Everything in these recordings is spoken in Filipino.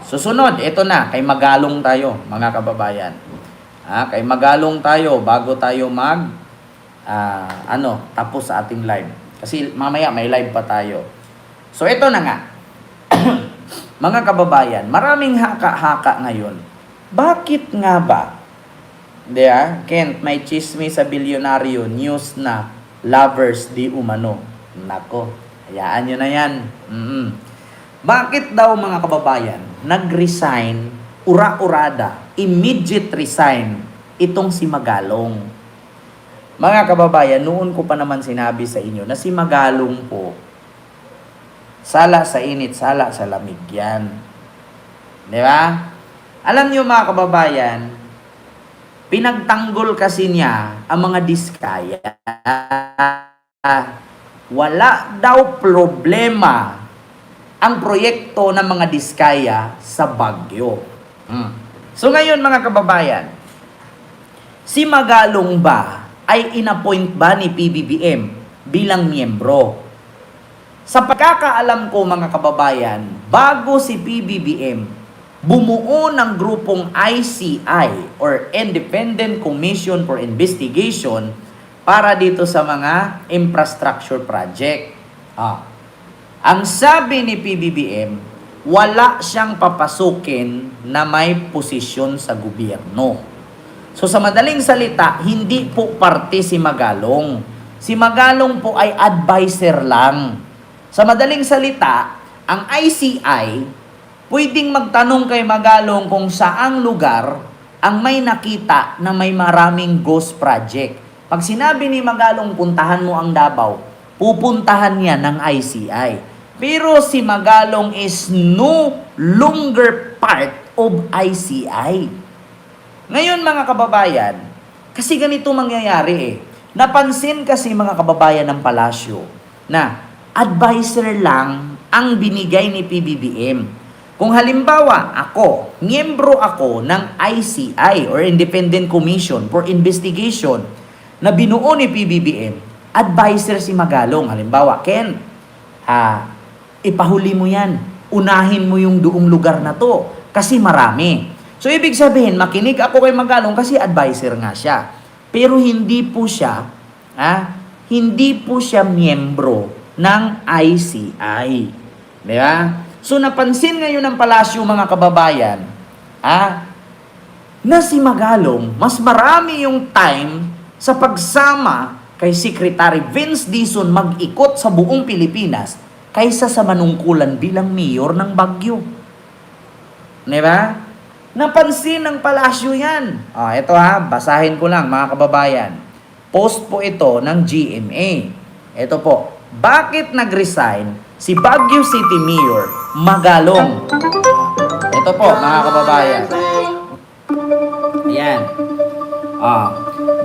Susunod, ito na, kay Magalong tayo, mga kababayan. Kay Magalong tayo bago tayo tapos sa ating live. Kasi mamaya may live pa tayo. So ito na nga. Mga kababayan, maraming haka-haka ngayon. Bakit nga ba? Kent, may chismis sa bilyonaryo, news na lovers di umano. Nako, hayaan nyo na yan. Bakit daw mga kababayan, nag-resign, ura-urada, immediate resign, itong si Magalong? Mga kababayan, noon ko pa naman sinabi sa inyo na si Magalong po, sala sa init, sala sa lamig yan. Di ba? Alam nyo mga kababayan, pinagtanggol kasi niya ang mga diskaya. Wala daw problema ang proyekto ng mga diskaya sa Baguio. So ngayon mga kababayan, si Magalong ba ay inappoint ba ni PBBM bilang miyembro? Sa pagkakaalam ko mga kababayan, bago si PBBM bumuo ng grupong ICI or Independent Commission for Investigation para dito sa mga infrastructure project. Ang sabi ni PBBM, wala siyang papasukin na may posisyon sa gobyerno. So sa madaling salita, hindi po parte si Magalong. Si Magalong po ay advisor lang. Sa madaling salita, ang ICI pwedeng magtanong kay Magalong kung saang lugar ang may nakita na may maraming ghost project. Pag sinabi ni Magalong, puntahan mo ang Davao, pupuntahan niya ng ICI. Pero si Magalong is no longer part of ICI. Ngayon mga kababayan, kasi ganito mangyayari Napansin kasi mga kababayan ng palasyo na advisor lang ang binigay ni PBBM. Kung halimbawa ako, miyembro ako ng ICI or Independent Commission for Investigation na binuo ni PBBM, advisor si Magalong. Halimbawa, Ken, ipahuli mo yan. Unahin mo yung doong lugar na to kasi marami. So, ibig sabihin, makinig ako kay Magalong kasi advisor nga siya. Pero hindi po siya miyembro ng ICI. Di ba? So, napansin ngayon ng palasyo mga kababayan, na si Magalong, mas marami yung time sa pagsama kay Secretary Vince Dizon mag-ikot sa buong Pilipinas kaysa sa manungkulan bilang mayor ng Baguio. Di ba? Napansin ng palasyo yan. Ito basahin ko lang mga kababayan. Post po ito ng GMA. Ito po, bakit nag-resign si Baguio City Mayor Magalong? Ito po mga kababayan. Ayan.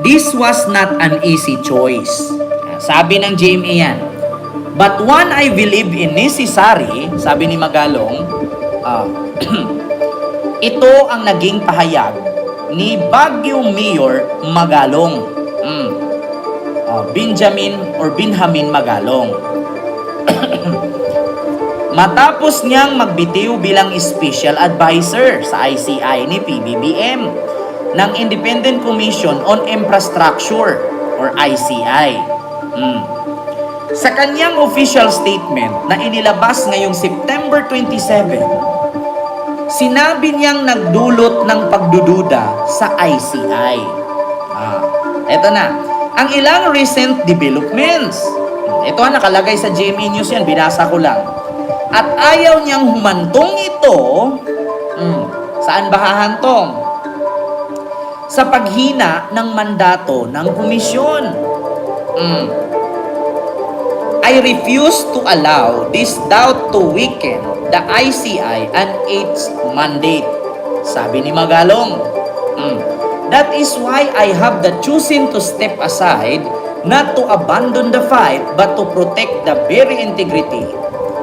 This was not an easy choice. Sabi ng GMA yan. But one I believe in necessary, sabi ni Magalong, ito ang naging pahayag ni Baguio Mayor Magalong. Benjamin Magalong. Matapos niyang magbitiw bilang special advisor sa ICI ni PBBM ng Independent Commission on Infrastructure or ICI. Sa kanyang official statement na inilabas ngayong September 27, sinabi niyang nagdulot ng pagdududa sa ICI. Ito na. Ang ilang recent developments. Ito nakalagay sa GMA News yan. Binasa ko lang. At ayaw niyang humantong ito. Saan ba hahantong? Sa paghina ng mandato ng komisyon. I refuse to allow this doubt to weaken the ICI and its mandate. Sabi ni Magalong. That is why I have the choosing to step aside, not to abandon the fight, but to protect the very integrity.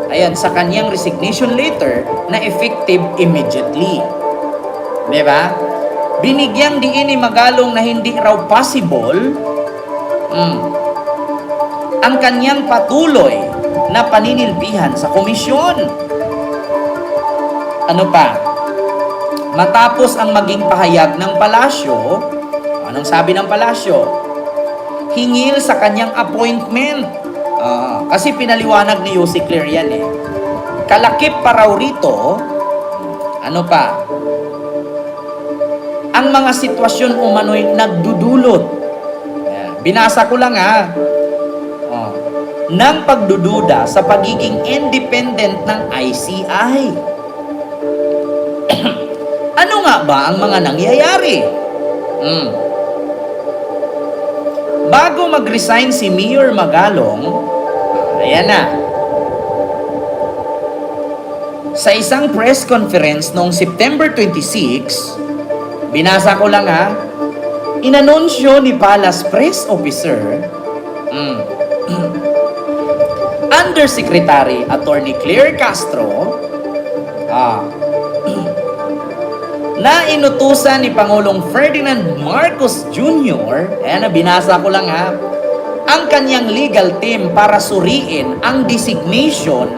Ayan, sa kanyang resignation letter na effective immediately. Diba? Binigyang diin ni Magalong na hindi raw possible ang kanyang patuloy na paninilbihan sa komisyon. ano pa? Matapos ang maging pahayag ng palasyo, anong sabi ng palasyo? Hingil sa kanyang appointment. Kasi pinaliwanag ni Yossi Clear yan eh. Kalakip pa raw rito, ano pa? Ang mga sitwasyon umano'y nagdudulot. Binasa ko lang ng pagdududa sa pagiging independent ng ICI. Ano nga ba ang mga nangyayari? Bago mag-resign si Mayor Magalong, ayan na, sa isang press conference noong September 26, binasa ko lang inanunsyo ni Palace Press Officer, Undersecretary Attorney Claire Castro, na inutusan ni Pangulong Ferdinand Marcos Jr., ayan na, binasa ko lang ang kanyang legal team para suriin ang designation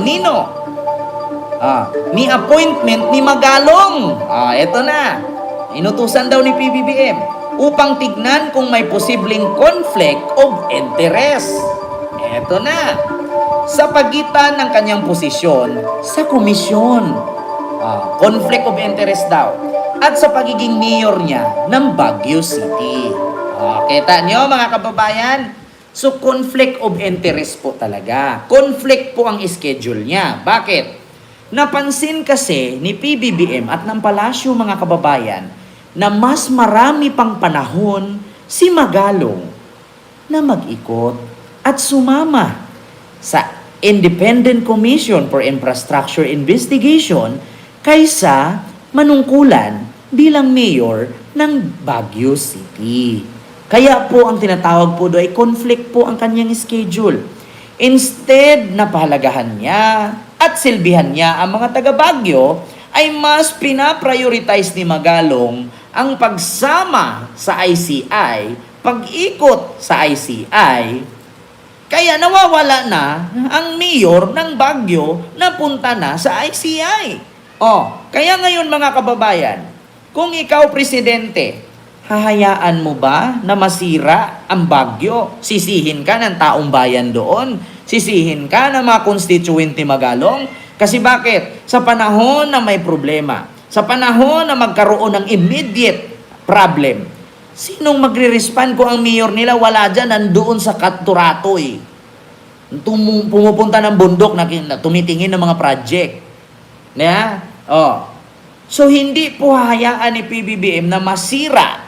nino? Ni appointment ni Magalong. Eto na. Inutusan daw ni PBBM upang tignan kung may posibleng conflict of interest. Eto na. Sa pagitan ng kanyang posisyon sa komisyon. Conflict of interest daw. At sa pagiging mayor niya ng Baguio City. Kita niyo mga kababayan? So conflict of interest po talaga. Conflict po ang schedule niya. Bakit? Napansin kasi ni PBBM at ng palasyo mga kababayan na mas marami pang panahon si Magalong na mag-ikot at sumama sa Independent Commission for Infrastructure Investigation kaysa manungkulan bilang mayor ng Baguio City. Kaya po ang tinatawag po doon ay conflict po ang kanyang schedule. Instead na pahalagahan niya at silbihan niya ang mga taga Baguio, ay mas pinaprioritize ni Magalong ang pagsama sa ICI, pag-ikot sa ICI, kaya nawawala na ang mayor ng Baguio na punta na sa ICI. Kaya ngayon mga kababayan, kung ikaw presidente, hahayaan mo ba na masira ang Baguio? Sisihin ka ng taong bayan doon? Sisihin ka ng mga constituent ni Magalong? Kasi bakit? Sa panahon na may problema, sa panahon na magkaroon ng immediate problem, sinong magre-respond kung ang mayor nila wala dyan, nandoon sa Caturato pumupunta ng bundok na tumitingin ng mga project. So hindi po hahayaan ni PBBM na masira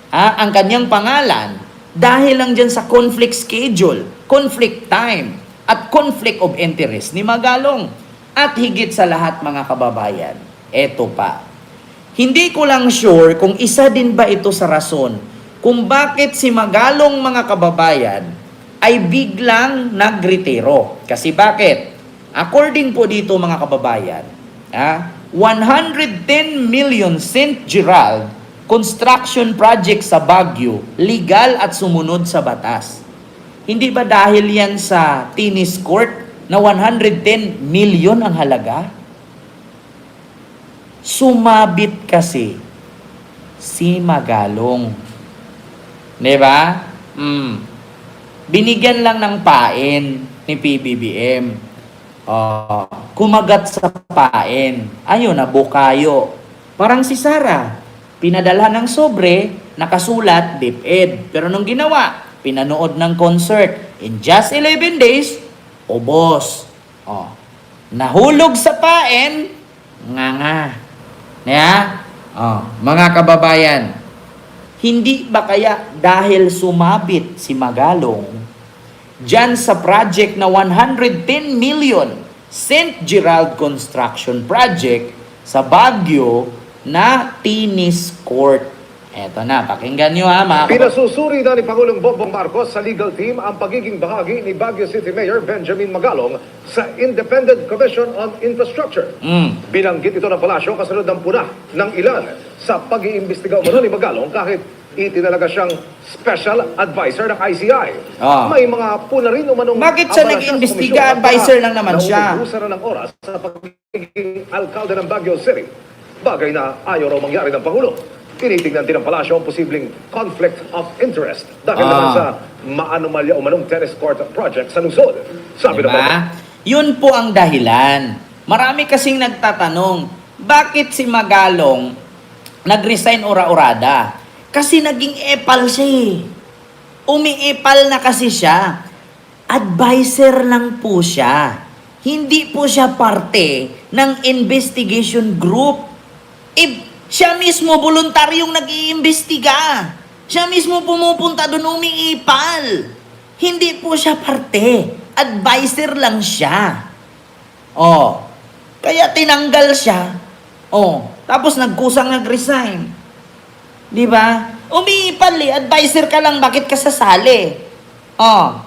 ang kanyang pangalan dahil lang dyan sa conflict schedule, conflict time, at conflict of interest ni Magalong. At higit sa lahat mga kababayan, eto pa. Hindi ko lang sure kung isa din ba ito sa rason kung bakit si Magalong mga kababayan ay biglang nagretiro. Kasi bakit? According po dito mga kababayan, 110 million St. Gerald construction project sa Baguio, legal at sumunod sa batas. Hindi ba dahil yan sa tennis court na 110 million ang halaga? Sumabit kasi si Magalong. Diba? Binigyan lang ng pain ni PBBM. Kumagat sa pain. Ayun na, bukayo. Parang si Sara, pinadala ng sobre, nakasulat, DepEd. Pero nung ginawa, pinanood ng concert, in just 11 days, ubos. Nahulog sa pain, nga. Mga kababayan, hindi ba kaya dahil sumabit si Magalong dyan sa project na 110 million St. Gerald Construction Project sa Baguio na tennis court? Eto na, pakinggan nyo mga Pinasusuri na ni Pangulong Bongbong Marcos sa legal team ang pagiging bahagi ni Baguio City Mayor Benjamin Magalong sa Independent Commission on Infrastructure. Binanggit ito ng palasyo kasunod ng puna ng ilan sa pag-iimbestiga umano ni Magalong kahit itinalaga siyang special advisor ng ICI. Ah. May mga puna rin umanong Bakit siya abala nag-imbestiga? sa komisyon at Advisor baka lang naman siya. nauubusan na ng oras sa pagiging alkalde ng Baguio City. Bagay na ayaw raw mangyari ng Pangulo. Tinitingnan din ng palasyo ang posibleng conflict of interest dahil naman sa maanomalya umanong tennis court project sa lungsod. Sabi naman, Diba? Yun po ang dahilan. Marami kasing nagtatanong, bakit si Magalong nag-resign ora-orada? Kasi naging epal siya eh. Umi-epal na kasi siya. Advisor lang po siya. Hindi po siya parte ng investigation group. Siya mismo voluntaryong nag-iimbestiga. Siya mismo pumupunta doon umiipal. Hindi po siya parte. Advisor lang siya. Oh. Kaya tinanggal siya. Oh. Tapos nagkusang nag-resign. Di ba? Umiipal eh. Advisor ka lang. Bakit ka sasali? Oh.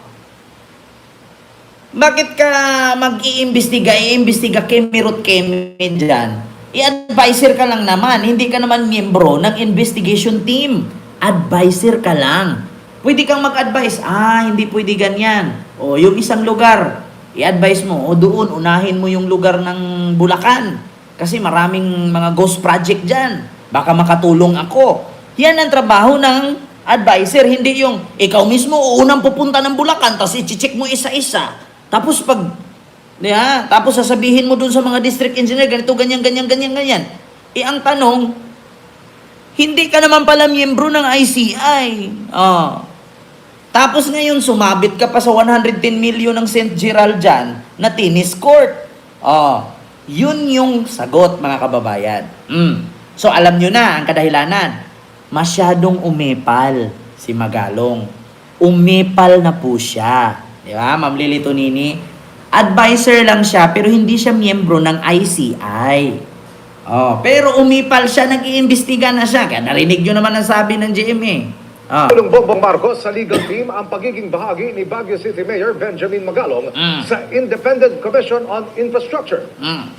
Bakit ka mag-iimbestiga? Iimbestiga kemirot kemi dyan. I-advisor ka lang naman. Hindi ka naman miyembro ng investigation team. Advisor ka lang. Pwede kang mag-advise. Hindi pwede ganyan. O, yung isang lugar, i-advise mo. O, doon, unahin mo yung lugar ng Bulacan. Kasi maraming mga ghost project dyan. Baka makatulong ako. Yan ang trabaho ng advisor. Hindi yung, ikaw mismo, unang pupunta ng Bulacan, tapos i-check mo isa-isa. Tapos tapos sasabihin mo dun sa mga district engineer, ganito, ganyan. Ang tanong, hindi ka naman pala miyembro ng ICI. Tapos ngayon, sumabit ka pa sa 110 million ng St. Gerald dyan na tennis court. Yun yung sagot, mga kababayan. So, alam nyo na ang kadahilanan. Masyadong umepal si Magalong. Umepal na po siya. Di ba, Ma'am Lily Tonini? Advisor lang siya, pero hindi siya miyembro ng ICI. Pero umipal siya, nag-iimbestiga na siya. Kaya narinig nyo naman ang sabi ng GMA. Pangulong Bongbong Marcos sa legal team ang pagiging bahagi ni Baguio City Mayor Benjamin Magalong sa Independent Commission on Infrastructure.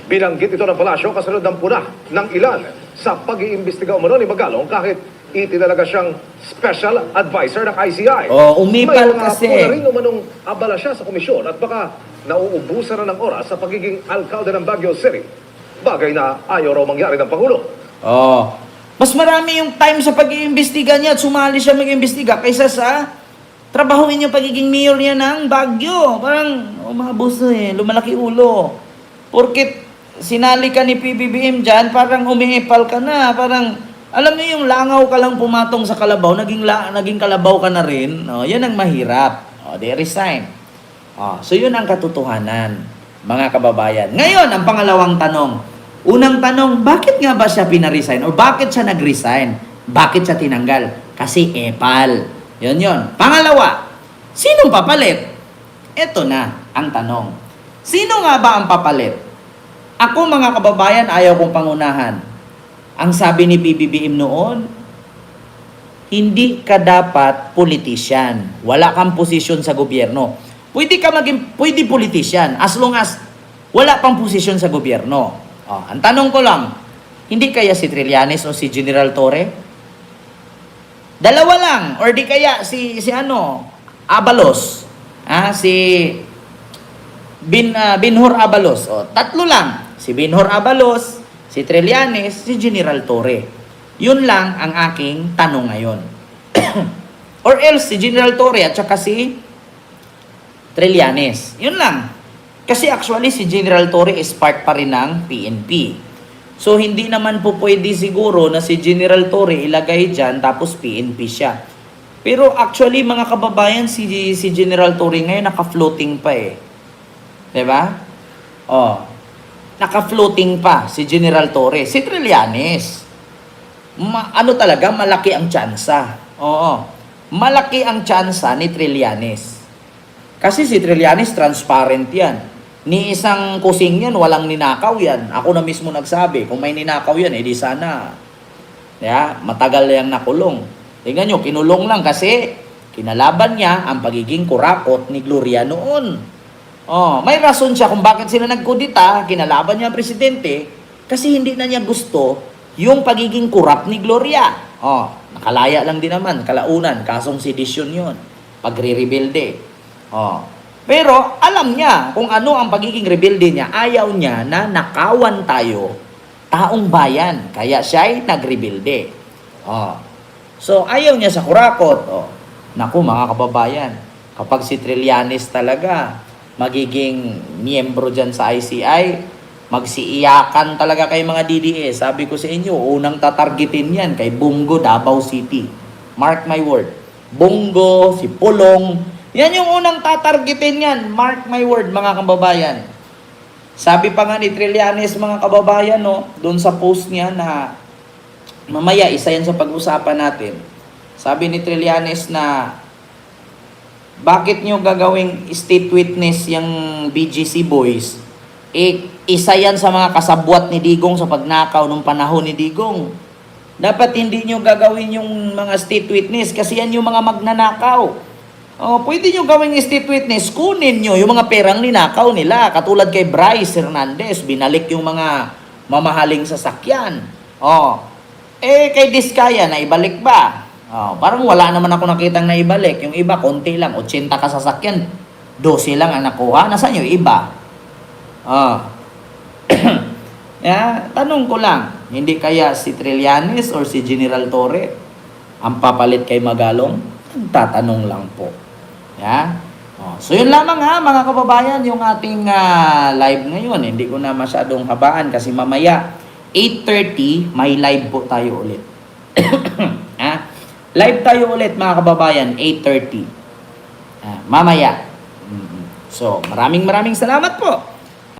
Binanggit ito ng palasyo kasunod ng puna ng ilan sa pag-iimbestiga umano ni Magalong kahit itinalaga siyang special advisor ng ICI. Umipal May kasi. mga puna rin umanong abala siya sa komisyon at baka nauubusan na ng oras sa pagiging alkalde ng Baguio City. Bagay na ayaw raw mangyari ng Pangulo. Mas marami yung time sa pag-iimbestiga niya at sumali siya mag-iimbestiga kaysa sa trabahuin yung pagiging mayor niya ng Baguio. Parang, mahabuso lumalaki ulo. Porkit sinali ka ni PBBM dyan, parang umiipal ka na. Parang, alam niyo yung langaw ka lang pumatong sa kalabaw, naging kalabaw ka na rin. Yan ang mahirap. They resign. So yun ang katotohanan, mga kababayan. Ngayon, ang pangalawang tanong. Unang tanong, bakit nga ba siya pinaresign? O bakit siya nag-resign? Bakit siya tinanggal? Kasi epal. Yun. Pangalawa, sinong papalit? Ito na ang tanong. Sino nga ba ang papalit? Ako, mga kababayan, ayaw kong pangunahan. Ang sabi ni PBBM noon, hindi ka dapat politician. Wala kang posisyon sa gobyerno. Pwede politician as long as wala pang posisyon sa gobyerno. Ang tanong ko lang, hindi kaya si Trillanes o si General Torre? Dalawa lang. Or di kaya si Abalos. Si Binhor Abalos. Tatlo lang. Si Binhor Abalos, si Trillanes, si General Torre. Yun lang ang aking tanong ngayon. Or else, si General Torre at saka si Trillanes. Yun lang. Kasi actually, si General Torre is part pa rin ng PNP. So, hindi naman po pwede siguro na si General Torre ilagay dyan, tapos PNP siya. Pero actually, mga kababayan, si General Torre ngayon naka-floating pa eh. Diba? Naka-floating pa si General Torre. Si Trillanes, talaga, malaki ang tsansa. Malaki ang tsansa ni Trillanes. Kasi si Trillanes, transparent yan. Ni isang kusing yan, walang ninakaw yan. Ako na mismo nagsabi, kung may ninakaw yan, edi sana matagal yang nakulong. Tingnan nyo, kinulong lang kasi kinalaban niya ang pagiging kurakot ni Gloria noon. May rason siya kung bakit sila nagkudita, kinalaban niya ang presidente, kasi hindi na niya gusto yung pagiging kurap ni Gloria. Nakalaya lang din naman, kalaunan, kasong sedisyon yun. Pagre-rebelde. Pero alam niya kung ano ang pagiging rebelde niya. Ayaw niya na nakawan tayo, taong bayan. Kaya siya ay nagrebelde. So, ayaw niya sa kurakot. Naku, mga kababayan, kapag si Trillanes talaga magiging miyembro dyan sa ICI, magsiiyakan talaga kay mga DDS. Sabi ko sa inyo, unang tatargetin yan kay Bungo, Davao City. Mark my word. Bungo, si Pulong, yan yung unang tatargetin yan. Mark my word, mga kababayan. Sabi pa nga ni Trillanes, mga kababayan, doon sa post niya na mamaya, isa yan sa pag-usapan natin. Sabi ni Trillanes na bakit nyo gagawing state witness yung BGC boys? Isa yan sa mga kasabwat ni Digong sa pagnakaw nung panahon ni Digong. Dapat hindi nyo gagawin yung mga state witness kasi yan yung mga magnanakaw. Pwede nyo gawing state witness, kunin nyo yung mga perang ninakaw nila. Katulad kay Bryce Hernandez, binalik yung mga mamahaling sasakyan. Kay Diskaya, naibalik ba? Parang wala naman ako nakitang naibalik. Yung iba, konti lang, 80 kasasakyan, 12 lang ang nakuha. Nasaan yung iba? Tanong ko lang, hindi kaya si Trillanes or si General Torre ang papalit kay Magalong? Tatanong lang po. So yun lamang mga kababayan, yung ating live ngayon. Hindi ko na masyadong habaan kasi mamaya 8:30 may live po tayo ulit. Live tayo ulit mga kababayan, 8:30. Mamaya. So maraming salamat po.